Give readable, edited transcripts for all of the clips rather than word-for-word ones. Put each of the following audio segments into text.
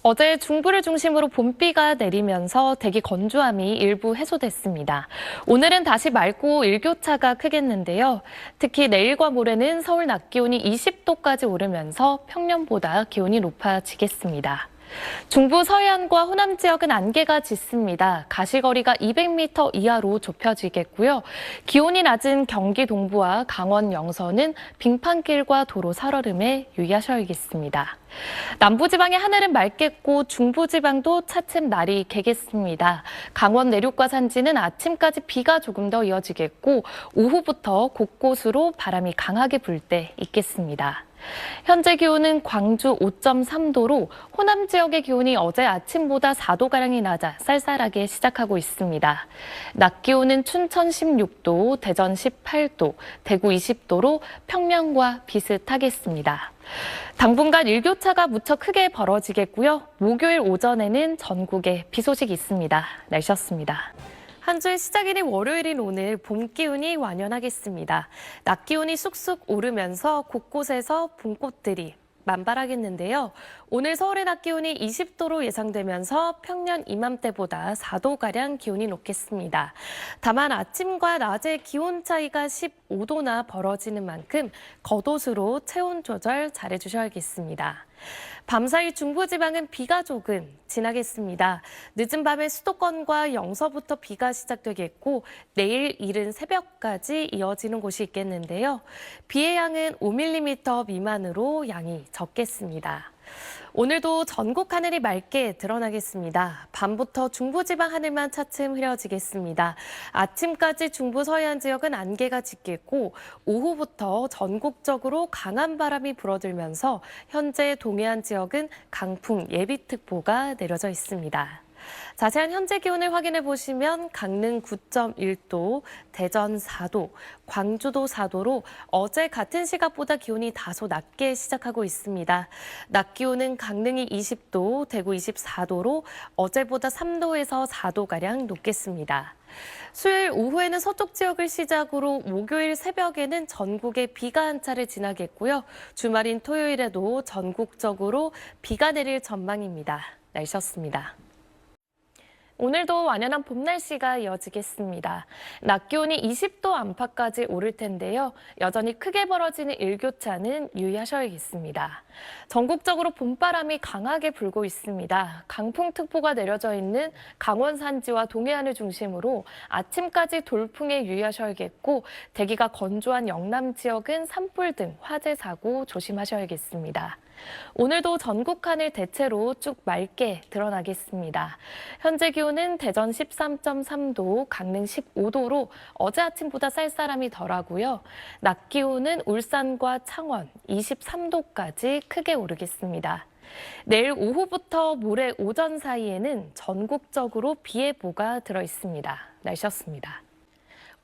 어제 중부를 중심으로 봄비가 내리면서 대기 건조함이 일부 해소됐습니다. 오늘은 다시 맑고 일교차가 크겠는데요. 특히 내일과 모레는 서울 낮 기온이 20도까지 오르면서 평년보다 기온이 높아지겠습니다. 중부 서해안과 호남 지역은 안개가 짙습니다. 가시거리가 200m 이하로 좁혀지겠고요. 기온이 낮은 경기 동부와 강원 영서는 빙판길과 도로 살얼음에 유의하셔야겠습니다. 남부지방의 하늘은 맑겠고 중부지방도 차츰 날이 개겠습니다. 강원 내륙과 산지는 아침까지 비가 조금 더 이어지겠고 오후부터 곳곳으로 바람이 강하게 불 때 있겠습니다. 현재 기온은 광주 5.3도로 호남 지역의 기온이 어제 아침보다 4도가량이 낮아 쌀쌀하게 시작하고 있습니다. 낮 기온은 춘천 16도, 대전 18도, 대구 20도로 평년과 비슷하겠습니다. 당분간 일교차가 무척 크게 벌어지겠고요. 목요일 오전에는 전국에 비 소식이 있습니다. 날씨였습니다. 한 주의 시작일인 월요일인 오늘 봄 기운이 완연하겠습니다. 낮 기온이 쑥쑥 오르면서 곳곳에서 봄꽃들이 만발하겠는데요. 오늘 서울의 낮 기온이 20도로 예상되면서 평년 이맘때보다 4도가량 기온이 높겠습니다. 다만 아침과 낮의 기온 차이가 15도나 벌어지는 만큼 겉옷으로 체온 조절 잘해주셔야겠습니다. 밤사이 중부지방은 비가 조금 지나겠습니다. 늦은 밤에 수도권과 영서부터 비가 시작되겠고 내일 이른 새벽까지 이어지는 곳이 있겠는데요. 비의 양은 5mm 미만으로 양이 적겠습니다. 오늘도 전국 하늘이 맑게 드러나겠습니다. 밤부터 중부지방 하늘만 차츰 흐려지겠습니다. 아침까지 중부 서해안 지역은 안개가 짙겠고 오후부터 전국적으로 강한 바람이 불어들면서 현재 동해안 지역은 강풍 예비특보가 내려져 있습니다. 자세한 현재 기온을 확인해 보시면 강릉 9.1도, 대전 4도, 광주도 4도로 어제 같은 시각보다 기온이 다소 낮게 시작하고 있습니다. 낮 기온은 강릉이 20도, 대구 24도로 어제보다 3도에서 4도가량 높겠습니다. 수요일 오후에는 서쪽 지역을 시작으로 목요일 새벽에는 전국에 비가 한 차례 지나겠고요. 주말인 토요일에도 전국적으로 비가 내릴 전망입니다. 날씨였습니다. 오늘도 완연한 봄 날씨가 이어지겠습니다. 낮 기온이 20도 안팎까지 오를 텐데요. 여전히 크게 벌어지는 일교차는 유의하셔야겠습니다. 전국적으로 봄바람이 강하게 불고 있습니다. 강풍특보가 내려져 있는 강원 산지와 동해안을 중심으로 아침까지 돌풍에 유의하셔야겠고 대기가 건조한 영남 지역은 산불 등 화재 사고 조심하셔야겠습니다. 오늘도 전국 하늘 대체로 쭉 맑게 드러나겠습니다. 현재 기온은 대전 13.3도, 강릉 15도로 어제 아침보다 쌀쌀함이 덜하고요. 낮 기온은 울산과 창원 23도까지 크게 오르겠습니다. 내일 오후부터 모레 오전 사이에는 전국적으로 비 예보가 들어 있습니다. 날씨였습니다.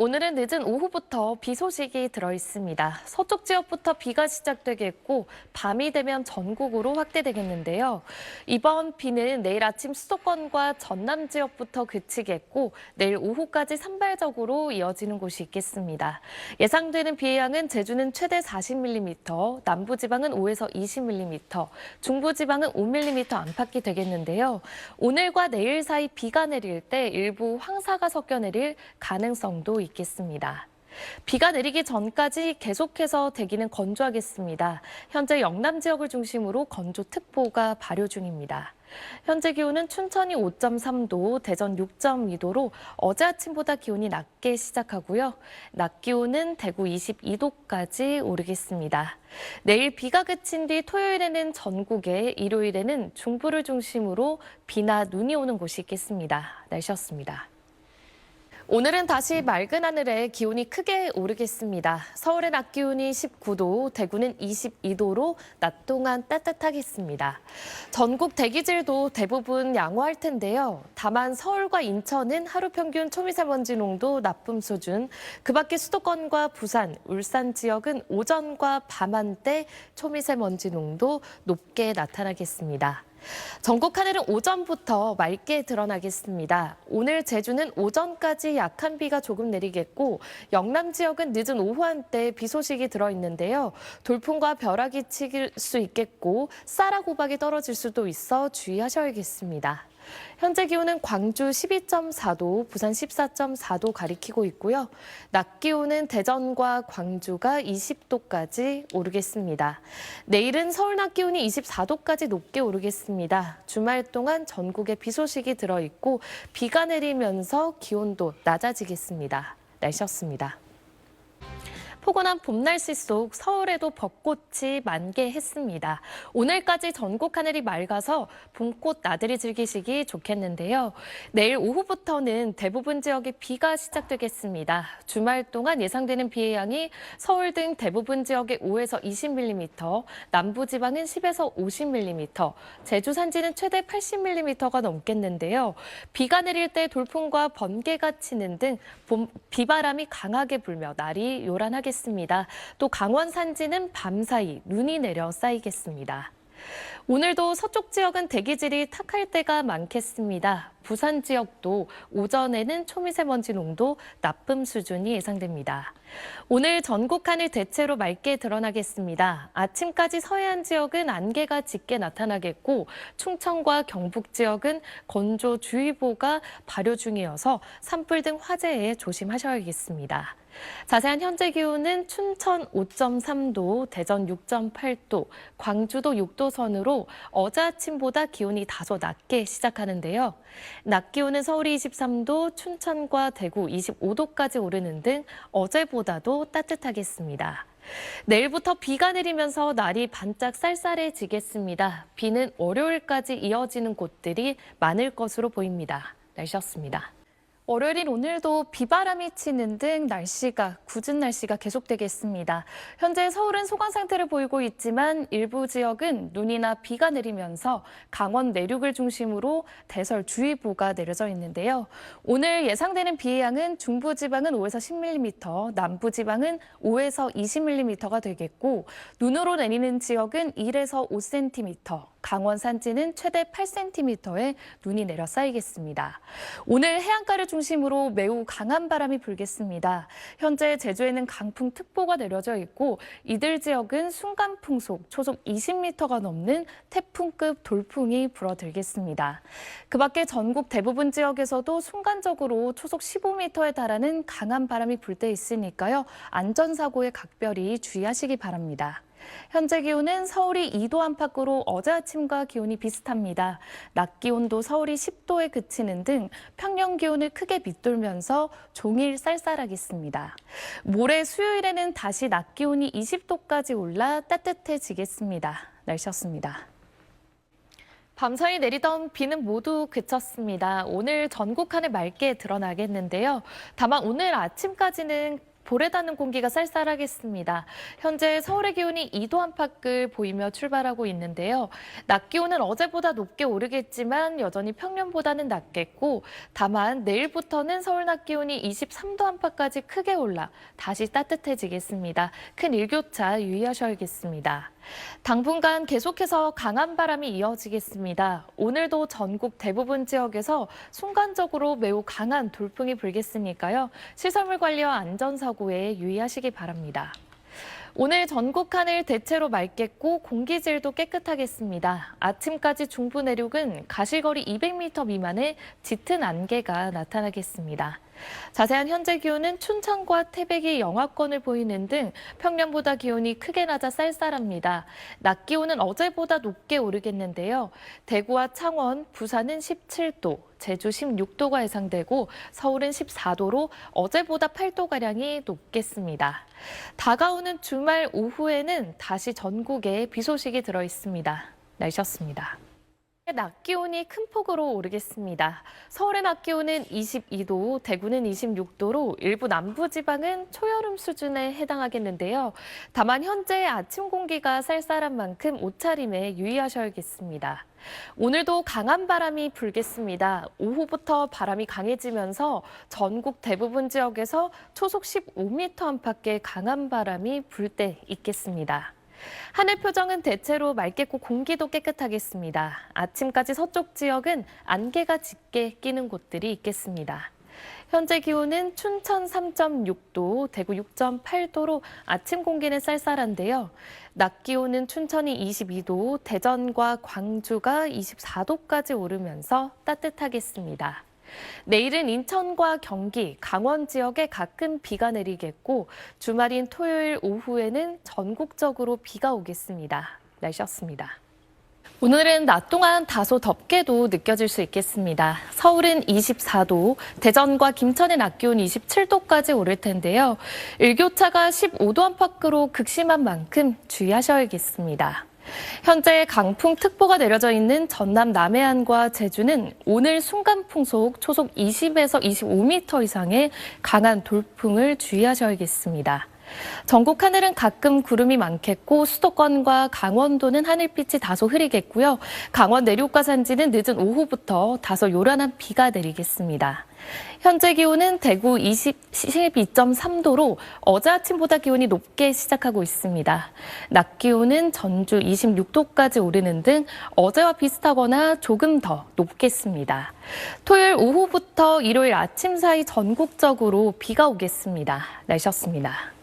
오늘은 늦은 오후부터 비 소식이 들어 있습니다. 서쪽 지역부터 비가 시작되겠고 밤이 되면 전국으로 확대되겠는데요. 이번 비는 내일 아침 수도권과 전남 지역부터 그치겠고 내일 오후까지 산발적으로 이어지는 곳이 있겠습니다. 예상되는 비의 양은 제주는 최대 40mm, 남부지방은 5에서 20mm, 중부지방은 5mm 안팎이 되겠는데요. 오늘과 내일 사이 비가 내릴 때 일부 황사가 섞여 내릴 가능성도 있겠습니다. 비가 내리기 전까지 계속해서 대기는 건조하겠습니다. 현재 영남 지역을 중심으로 건조특보가 발효 중입니다. 현재 기온은 춘천이 5.3도, 대전 6.2도로 어제 아침보다 기온이 낮게 시작하고요. 낮 기온은 대구 22도까지 오르겠습니다. 내일 비가 그친 뒤 토요일에는 전국에, 일요일에는 중부를 중심으로 비나 눈이 오는 곳이 있겠습니다. 날씨였습니다. 오늘은 다시 맑은 하늘에 기온이 크게 오르겠습니다. 서울의 낮 기온이 19도, 대구는 22도로 낮 동안 따뜻하겠습니다. 전국 대기질도 대부분 양호할 텐데요. 다만 서울과 인천은 하루 평균 초미세먼지 농도 나쁨 수준, 그 밖에 수도권과 부산, 울산 지역은 오전과 밤 한때 초미세먼지 농도 높게 나타나겠습니다. 전국 하늘은 오전부터 맑게 드러나겠습니다. 오늘 제주는 오전까지 약한 비가 조금 내리겠고 영남 지역은 늦은 오후 한때 비 소식이 들어있는데요. 돌풍과 벼락이 칠 수 있겠고 쌀아고박이 떨어질 수도 있어 주의하셔야겠습니다. 현재 기온은 광주 12.4도, 부산 14.4도 가리키고 있고요. 낮 기온은 대전과 광주가 20도까지 오르겠습니다. 내일은 서울 낮 기온이 24도까지 높게 오르겠습니다. 주말 동안 전국에 비 소식이 들어있고 비가 내리면서 기온도 낮아지겠습니다. 날씨였습니다. 포근한 봄 날씨 속 서울에도 벚꽃이 만개했습니다. 오늘까지 전국 하늘이 맑아서 봄꽃 나들이 즐기시기 좋겠는데요. 내일 오후부터는 대부분 지역에 비가 시작되겠습니다. 주말 동안 예상되는 비의 양이 서울 등 대부분 지역에 5에서 20mm, 남부지방은 10에서 50mm, 제주 산지는 최대 80mm가 넘겠는데요. 비가 내릴 때 돌풍과 번개가 치는 등 비바람이 강하게 불며 날이 요란하겠습니다. 또 강원 산지는 밤사이 눈이 내려 쌓이겠습니다. 오늘도 서쪽 지역은 대기질이 탁할 때가 많겠습니다. 부산 지역도 오전에는 초미세먼지 농도 나쁨 수준이 예상됩니다. 오늘 전국 하늘 대체로 맑게 드러나겠습니다. 아침까지 서해안 지역은 안개가 짙게 나타나겠고 충청과 경북 지역은 건조주의보가 발효 중이어서 산불 등 화재에 조심하셔야겠습니다. 자세한 현재 기온은 춘천 5.3도, 대전 6.8도, 광주도 6도 선으로 어제 아침보다 기온이 다소 낮게 시작하는데요. 낮 기온은 서울이 23도, 춘천과 대구 25도까지 오르는 등 어제보다도 따뜻하겠습니다. 내일부터 비가 내리면서 날이 반짝 쌀쌀해지겠습니다. 비는 월요일까지 이어지는 곳들이 많을 것으로 보입니다. 날씨였습니다. 월요일인 오늘도 비바람이 치는 등 굳은 날씨가 계속되겠습니다. 현재 서울은 소강 상태를 보이고 있지만 일부 지역은 눈이나 비가 내리면서 강원 내륙을 중심으로 대설주의보가 내려져 있는데요. 오늘 예상되는 비의 양은 중부지방은 5에서 10mm, 남부지방은 5에서 20mm가 되겠고 눈으로 내리는 지역은 1에서 5cm, 강원 산지는 최대 8cm의 눈이 내려 쌓이겠습니다. 오늘 해안가를 중심으로 매우 강한 바람이 불겠습니다. 현재 제주에는 강풍특보가 내려져 있고 이들 지역은 순간풍속 초속 20m가 넘는 태풍급 돌풍이 불어들겠습니다. 그 밖에 전국 대부분 지역에서도 순간적으로 초속 15m에 달하는 강한 바람이 불 때 있으니까요. 안전사고에 각별히 주의하시기 바랍니다. 현재 기온은 서울이 2도 안팎으로 어제 아침과 기온이 비슷합니다. 낮 기온도 서울이 10도에 그치는 등 평년 기온을 크게 밑돌면서 종일 쌀쌀하겠습니다. 모레 수요일에는 다시 낮 기온이 20도까지 올라 따뜻해지겠습니다. 날씨였습니다. 밤사이 내리던 비는 모두 그쳤습니다. 오늘 전국 하늘 맑게 드러나겠는데요. 다만 오늘 아침까지는 볼에 닿는 공기가 쌀쌀하겠습니다. 현재 서울의 기온이 2도 안팎을 보이며 출발하고 있는데요. 낮 기온은 어제보다 높게 오르겠지만 여전히 평년보다는 낮겠고 다만 내일부터는 서울 낮 기온이 23도 안팎까지 크게 올라 다시 따뜻해지겠습니다. 큰 일교차 유의하셔야겠습니다. 당분간 계속해서 강한 바람이 이어지겠습니다. 오늘도 전국 대부분 지역에서 순간적으로 매우 강한 돌풍이 불겠으니까요. 시설물 관리와 안전사고에 유의하시기 바랍니다. 오늘 전국 하늘 대체로 맑겠고 공기질도 깨끗하겠습니다. 아침까지 중부 내륙은 가시거리 200m 미만의 짙은 안개가 나타나겠습니다. 자세한 현재 기온은 춘천과 태백이 영하권을 보이는 등 평년보다 기온이 크게 낮아 쌀쌀합니다. 낮 기온은 어제보다 높게 오르겠는데요. 대구와 창원, 부산은 17도, 제주 16도가 예상되고 서울은 14도로 어제보다 8도가량이 높겠습니다. 다가오는 주말 오후에는 다시 전국에 비 소식이 들어 있습니다. 날씨였습니다. 낮 기온이 큰 폭으로 오르겠습니다. 서울의 낮 기온은 22도, 대구는 26도로 일부 남부지방은 초여름 수준에 해당하겠는데요. 다만 현재 아침 공기가 쌀쌀한 만큼 옷차림에 유의하셔야겠습니다. 오늘도 강한 바람이 불겠습니다. 오후부터 바람이 강해지면서 전국 대부분 지역에서 초속 15m 안팎의 강한 바람이 불 때 있겠습니다. 하늘 표정은 대체로 맑겠고 공기도 깨끗하겠습니다. 아침까지 서쪽 지역은 안개가 짙게 끼는 곳들이 있겠습니다. 현재 기온은 춘천 3.6도, 대구 6.8도로 아침 공기는 쌀쌀한데요. 낮 기온은 춘천이 22도, 대전과 광주가 24도까지 오르면서 따뜻하겠습니다. 내일은 인천과 경기, 강원 지역에 가끔 비가 내리겠고 주말인 토요일 오후에는 전국적으로 비가 오겠습니다. 날씨였습니다. 오늘은 낮 동안 다소 덥게도 느껴질 수 있겠습니다. 서울은 24도, 대전과 김천의 낮 기온 27도까지 오를 텐데요. 일교차가 15도 안팎으로 극심한 만큼 주의하셔야겠습니다. 현재 강풍특보가 내려져 있는 전남 남해안과 제주는 오늘 순간풍속 초속 20에서 25m 이상의 강한 돌풍을 주의하셔야겠습니다. 전국 하늘은 가끔 구름이 많겠고 수도권과 강원도는 하늘빛이 다소 흐리겠고요. 강원 내륙과 산지는 늦은 오후부터 다소 요란한 비가 내리겠습니다. 현재 기온은 대구 12.3도로 어제 아침보다 기온이 높게 시작하고 있습니다. 낮 기온은 전주 26도까지 오르는 등 어제와 비슷하거나 조금 더 높겠습니다. 토요일 오후부터 일요일 아침 사이 전국적으로 비가 오겠습니다. 날씨였습니다.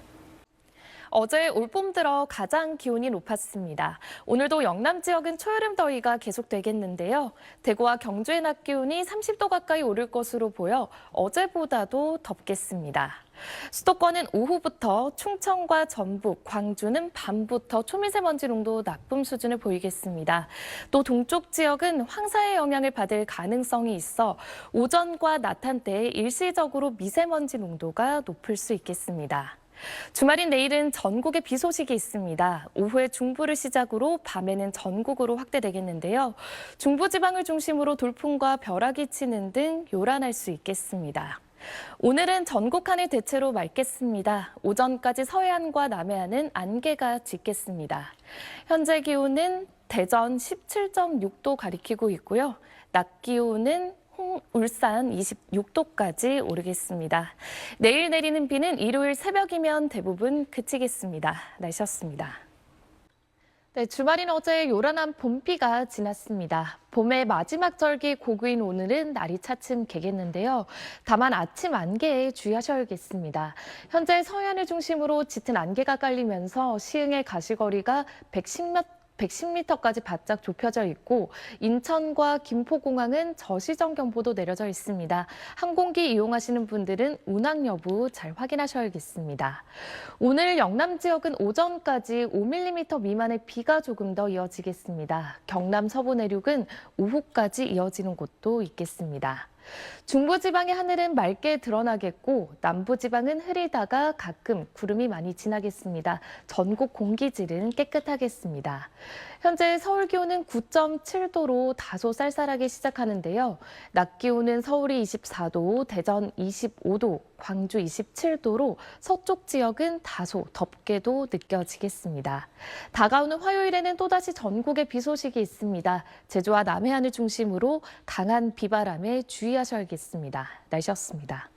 어제 올봄 들어 가장 기온이 높았습니다. 오늘도 영남 지역은 초여름 더위가 계속되겠는데요. 대구와 경주의 낮 기온이 30도 가까이 오를 것으로 보여 어제보다도 덥겠습니다. 수도권은 오후부터 충청과 전북, 광주는 밤부터 초미세먼지 농도 나쁨 수준을 보이겠습니다. 또 동쪽 지역은 황사의 영향을 받을 가능성이 있어 오전과 낮 한때 일시적으로 미세먼지 농도가 높을 수 있겠습니다. 주말인 내일은 전국에 비 소식이 있습니다. 오후에 중부를 시작으로 밤에는 전국으로 확대되겠는데요. 중부지방을 중심으로 돌풍과 벼락이 치는 등 요란할 수 있겠습니다. 오늘은 전국 하늘 대체로 맑겠습니다. 오전까지 서해안과 남해안은 안개가 짙겠습니다. 현재 기온은 대전 17.6도 가리키고 있고요. 낮 기온은 울산 26도까지 오르겠습니다. 내일 내리는 비는 일요일 새벽이면 대부분 그치겠습니다. 날씨였습니다. 네, 주말인 어제 요란한 봄비가 지났습니다. 봄의 마지막 절기 고구인 오늘은 날이 차츰 개겠는데요. 다만 아침 안개에 주의하셔야겠습니다. 현재 서해안을 중심으로 짙은 안개가 깔리면서 시흥의 가시거리가 110m까지 바짝 좁혀져 있고 인천과 김포공항은 저시정 경보도 내려져 있습니다. 항공기 이용하시는 분들은 운항 여부 잘 확인하셔야겠습니다. 오늘 영남 지역은 오전까지 5mm 미만의 비가 조금 더 이어지겠습니다. 경남 서부 내륙은 오후까지 이어지는 곳도 있겠습니다. 중부지방의 하늘은 맑게 드러나겠고 남부지방은 흐리다가 가끔 구름이 많이 지나겠습니다. 전국 공기질은 깨끗하겠습니다. 현재 서울 기온은 9.7도로 다소 쌀쌀하게 시작하는데요. 낮 기온은 서울이 24도, 대전 25도, 광주 27도로 서쪽 지역은 다소 덥게도 느껴지겠습니다. 다가오는 화요일에는 또다시 전국에 비 소식이 있습니다. 제주와 남해안을 중심으로 강한 비바람에 주의하셔야겠습니다. 날씨였습니다.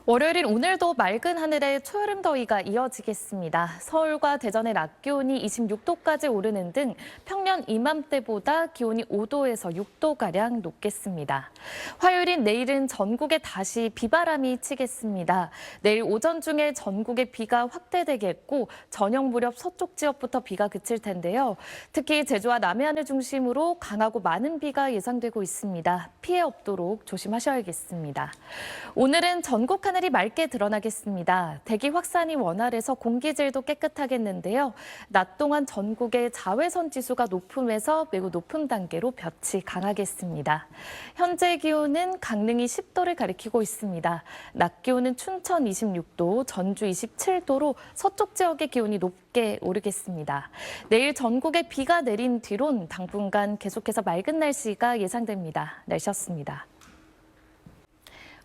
월요일인 오늘도 맑은 하늘에 초여름 더위가 이어지겠습니다. 서울과 대전의 낮 기온이 26도까지 오르는 등 평년 이맘때보다 기온이 5도에서 6도가량 높겠습니다. 화요일인 내일은 전국에 다시 비바람이 치겠습니다. 내일 오전 중에 전국에 비가 확대되겠고 저녁 무렵 서쪽 지역부터 비가 그칠 텐데요. 특히 제주와 남해안을 중심으로 강하고 많은 비가 예상되고 있습니다. 피해 없도록 조심하셔야겠습니다. 오늘은 전국 하늘이 맑게 드러나겠습니다. 대기 확산이 원활해서 공기질도 깨끗하겠는데요. 낮 동안 전국의 자외선 지수가 높음에서 매우 높은 단계로 볕이 강하겠습니다. 현재 기온은 강릉이 10도를 가리키고 있습니다. 낮 기온은 춘천 26도, 전주 27도로 서쪽 지역의 기온이 높게 오르겠습니다. 내일 전국에 비가 내린 뒤론 당분간 계속해서 맑은 날씨가 예상됩니다. 날씨였습니다.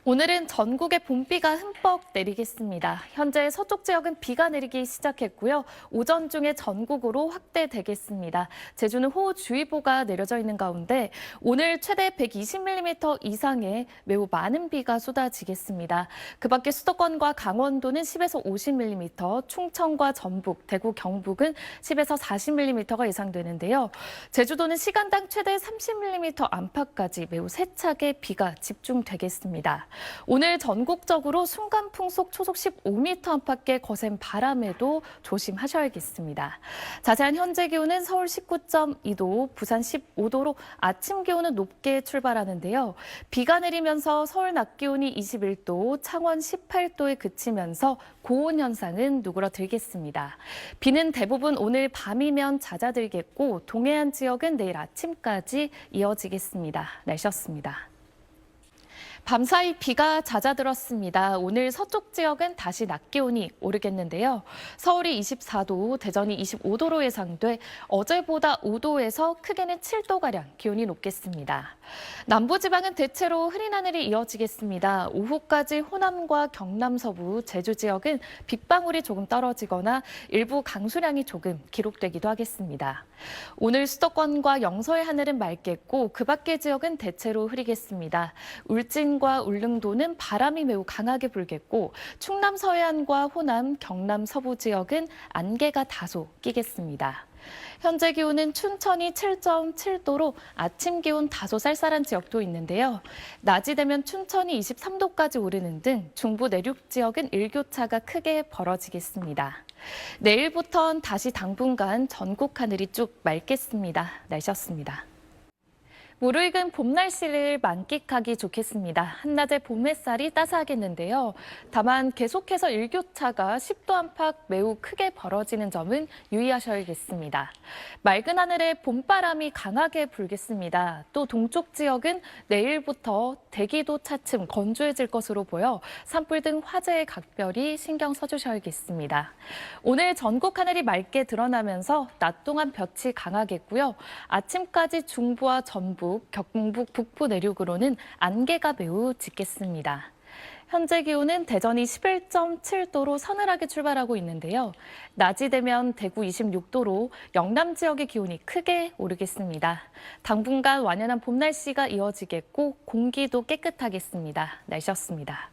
오늘은 전국에 봄비가 흠뻑 내리겠습니다. 현재 서쪽 지역은 비가 내리기 시작했고요. 오전 중에 전국으로 확대되겠습니다. 제주는 호우주의보가 내려져 있는 가운데 오늘 최대 120mm 이상의 매우 많은 비가 쏟아지겠습니다. 그 밖에 수도권과 강원도는 10에서 50mm, 충청과 전북, 대구, 경북은 10에서 40mm가 예상되는데요. 제주도는 시간당 최대 30mm 안팎까지 매우 세차게 비가 집중되겠습니다. 오늘 전국적으로 순간풍속 초속 15m 안팎의 거센 바람에도 조심하셔야겠습니다. 자세한 현재 기온은 서울 19.2도, 부산 15도로 아침 기온은 높게 출발하는데요. 비가 내리면서 서울 낮 기온이 21도, 창원 18도에 그치면서 고온 현상은 누그러들겠습니다. 비는 대부분 오늘 밤이면 잦아들겠고 동해안 지역은 내일 아침까지 이어지겠습니다. 날씨였습니다. 밤사이 비가 잦아들었습니다. 오늘 서쪽 지역은 다시 낮 기온이 오르겠는데요. 서울이 24도, 대전이 25도로 예상돼 어제보다 5도에서 크게는 7도가량 기온이 높겠습니다. 남부지방은 대체로 흐린 하늘이 이어지겠습니다. 오후까지 호남과 경남 서부, 제주 지역은 빗방울이 조금 떨어지거나 일부 강수량이 조금 기록되기도 하겠습니다. 오늘 수도권과 영서의 하늘은 맑겠고 그 밖의 지역은 대체로 흐리겠습니다. 울진과 울릉도는 바람이 매우 강하게 불겠고 충남 서해안과 호남, 경남 서부 지역은 안개가 다소 끼겠습니다. 현재 기온은 춘천이 7.7도로 아침 기온 다소 쌀쌀한 지역도 있는데요. 낮이 되면 춘천이 23도까지 오르는 등 중부 내륙 지역은 일교차가 크게 벌어지겠습니다. 내일부터는 다시 당분간 전국 하늘이 쭉 맑겠습니다. 날씨였습니다. 무르익은 봄 날씨를 만끽하기 좋겠습니다. 한낮에 봄 햇살이 따스하겠는데요. 다만 계속해서 일교차가 10도 안팎 매우 크게 벌어지는 점은 유의하셔야겠습니다. 맑은 하늘에 봄바람이 강하게 불겠습니다. 또 동쪽 지역은 내일부터 대기도 차츰 건조해질 것으로 보여 산불 등 화재에 각별히 신경 써주셔야겠습니다. 오늘 전국 하늘이 맑게 드러나면서 낮 동안 볕이 강하겠고요. 아침까지 중부와 전북, 경북 북부 내륙으로는 안개가 매우 짙겠습니다. 현재 기온은 대전이 11.7도로 서늘하게 출발하고 있는데요. 낮이 되면 대구 26도로 영남 지역의 기온이 크게 오르겠습니다. 당분간 완연한 봄 날씨가 이어지겠고 공기도 깨끗하겠습니다. 날씨였습니다.